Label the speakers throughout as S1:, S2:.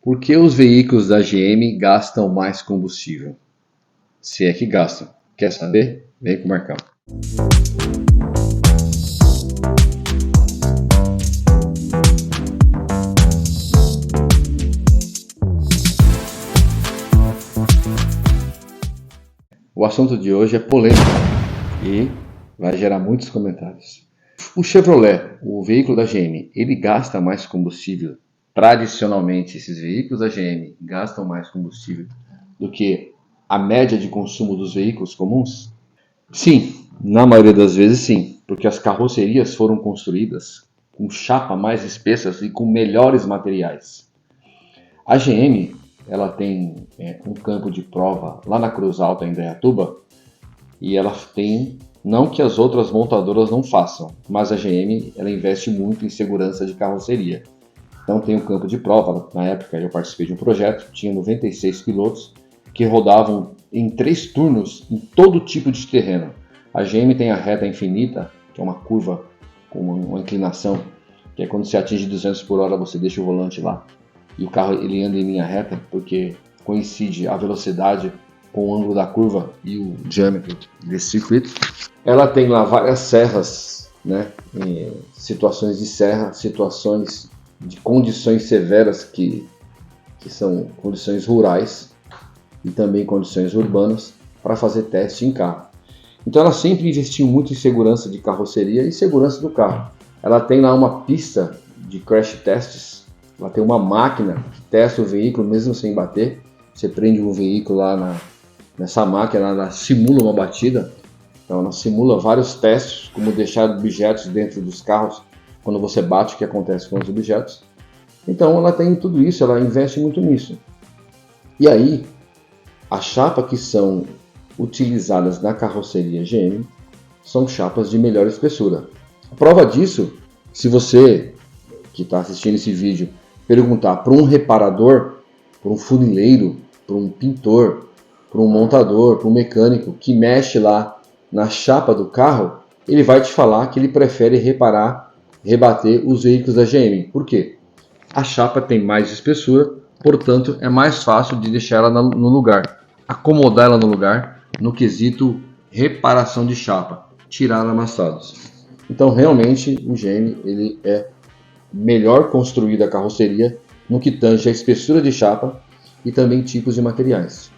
S1: Por que os veículos da GM gastam mais combustível? Se é que gastam. Quer saber? Vem com o Marcão. O assunto de hoje é polêmico e vai gerar muitos comentários. O Chevrolet, o veículo da GM, ele gasta mais combustível? Tradicionalmente, esses veículos da GM gastam mais combustível do que a média de consumo dos veículos comuns? Sim, na maioria das vezes sim, porque as carrocerias foram construídas com chapa mais espessas e com melhores materiais. A GM, ela tem um campo de prova lá na Cruz Alta, em Indaiatuba, e ela tem, não que as outras montadoras não façam, mas a GM ela investe muito em segurança de carroceria. Então tem um campo de prova, na época eu participei de um projeto, tinha 96 pilotos que rodavam em 3 turnos em todo tipo de terreno. A GM tem a reta infinita, que é uma curva com uma inclinação, que é quando você atinge 200 por hora você deixa o volante lá e o carro ele anda em linha reta, porque coincide a velocidade com o ângulo da curva e o diâmetro desse circuito. Ela tem lá várias serras, né? Situações de serra, situações de condições severas que são condições rurais e também condições urbanas para fazer teste em carro. Então ela sempre investiu muito em segurança de carroceria e segurança do carro. Ela tem lá uma pista de crash tests, ela tem uma máquina que testa o veículo mesmo sem bater. Você prende um veículo lá nessa máquina, ela simula uma batida. Então ela simula vários testes, como deixar objetos dentro dos carros quando você bate, o que acontece com os objetos. Então ela tem tudo isso, ela investe muito nisso. E aí, as chapas que são utilizadas na carroceria GM são chapas de melhor espessura. A prova disso, se você que está assistindo esse vídeo perguntar para um reparador, para um funileiro, para um pintor, para um montador, para um mecânico que mexe lá na chapa do carro, ele vai te falar que ele prefere rebater os veículos da GM. Por quê? A chapa tem mais espessura, portanto é mais fácil de deixar ela no lugar, acomodar ela no lugar, no quesito reparação de chapa, tirar amassados. Então realmente o GM ele é melhor construída a carroceria no que tange a espessura de chapa e também tipos de materiais.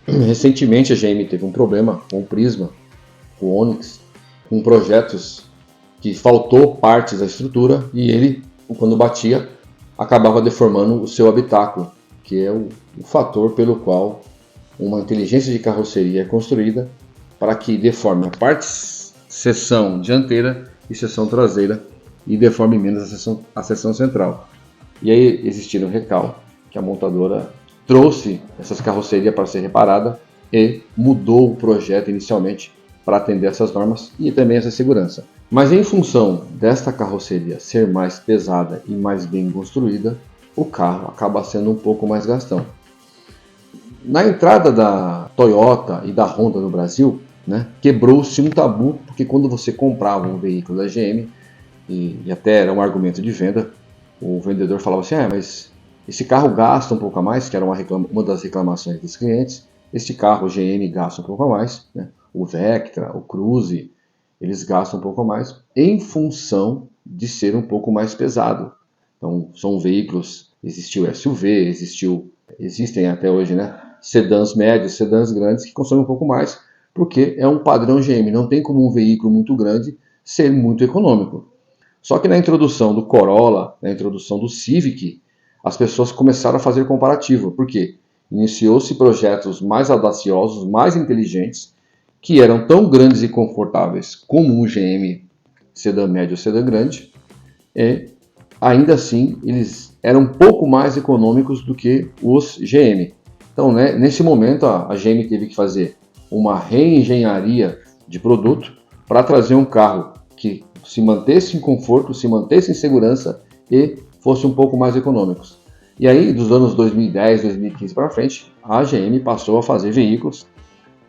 S1: Recentemente a GM teve um problema com o Prisma, com o Onix, com projetos que faltou partes da estrutura e ele, quando batia, acabava deformando o seu habitáculo, que é o fator pelo qual uma inteligência de carroceria é construída para que deforme a parte seção dianteira e seção traseira e deforme menos a seção central. E aí existiram recal que a montadora trouxe essas carrocerias para ser reparada e mudou o projeto inicialmente para atender essas normas e também essa segurança. Mas em função desta carroceria ser mais pesada e mais bem construída, o carro acaba sendo um pouco mais gastão. Na entrada da Toyota e da Honda no Brasil, né, quebrou-se um tabu, porque quando você comprava um veículo da GM, e até era um argumento de venda, o vendedor falava assim, mas esse carro gasta um pouco a mais, que era uma das reclamações dos clientes, este carro GM gasta um pouco a mais, né? O Vectra, o Cruze, eles gastam um pouco a mais em função de ser um pouco mais pesado. Então são veículos, existiu SUV, existem até hoje, né, sedãs médios, sedãs grandes que consomem um pouco mais, porque é um padrão GM, não tem como um veículo muito grande ser muito econômico. Só que na introdução do Corolla, na introdução do Civic, as pessoas começaram a fazer comparativo. Por quê? Iniciou-se projetos mais audaciosos, mais inteligentes, que eram tão grandes e confortáveis como um GM sedã médio ou sedã grande, e ainda assim eles eram um pouco mais econômicos do que os GM. Então, né, nesse momento a GM teve que fazer uma reengenharia de produto para trazer um carro que se mantesse em conforto, se mantesse em segurança e fosse um pouco mais econômicos. E aí, dos anos 2010, 2015 para frente, a GM passou a fazer veículos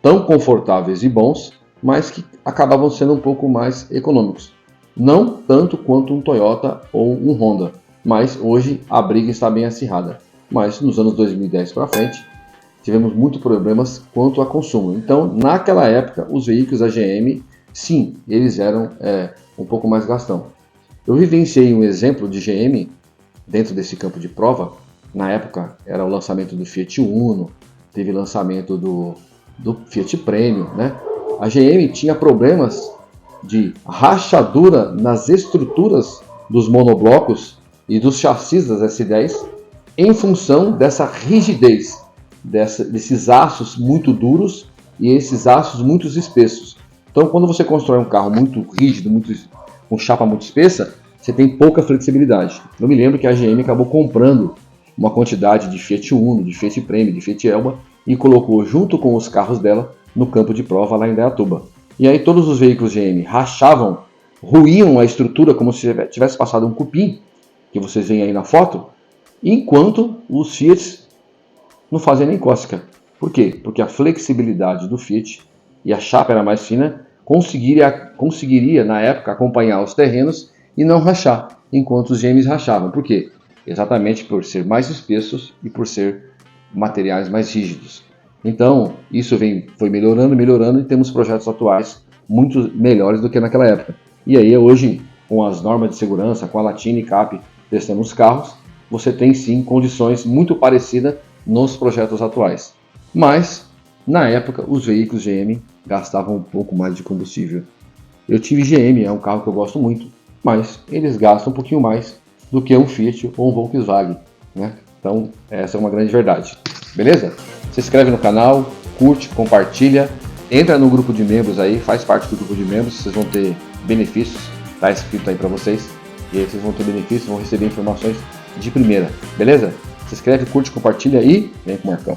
S1: tão confortáveis e bons, mas que acabavam sendo um pouco mais econômicos. Não tanto quanto um Toyota ou um Honda, mas hoje a briga está bem acirrada. mas nos anos 2010 para frente tivemos muitos problemas quanto a consumo. Então, naquela época, os veículos da GM, sim, eles eram um pouco mais gastão. Eu vivenciei um exemplo de GM dentro desse campo de prova. Na época era o lançamento do Fiat Uno, teve lançamento do Fiat Premio, né? A GM tinha problemas de rachadura nas estruturas dos monoblocos e dos chassis das S10 em função dessa rigidez, desses aços muito duros e esses aços muito espessos. Então, quando você constrói um carro muito rígido, com chapa muito espessa, você tem pouca flexibilidade. Eu me lembro que a GM acabou comprando uma quantidade de Fiat Uno, de Fiat Premio, de Fiat Elba e colocou junto com os carros dela no campo de prova lá em Indaiatuba. E aí todos os veículos GM rachavam, ruíam a estrutura como se tivesse passado um cupim, que vocês veem aí na foto, enquanto os Fiat não faziam nem cócega. Por quê? Porque a flexibilidade do Fiat e a chapa era mais fina, conseguiria na época acompanhar os terrenos e não rachar, enquanto os GMs rachavam. Por quê? Exatamente por ser mais espessos e por ser materiais mais rígidos. Então, isso foi melhorando e temos projetos atuais muito melhores do que naquela época. E aí, hoje, com as normas de segurança, com a Latina e CAP testando os carros, você tem sim condições muito parecidas nos projetos atuais. Mas, na época, os veículos GM gastavam um pouco mais de combustível. Eu tive GM, é um carro que eu gosto muito, mas eles gastam um pouquinho mais do que um Fiat ou um Volkswagen, né? Então, essa é uma grande verdade. Beleza? Se inscreve no canal, curte, compartilha, entra no grupo de membros aí, faz parte do grupo de membros, vocês vão ter benefícios, tá escrito aí para vocês, e aí vocês vão ter benefícios, vão receber informações de primeira, beleza? Se inscreve, curte, compartilha e vem com o Marcão.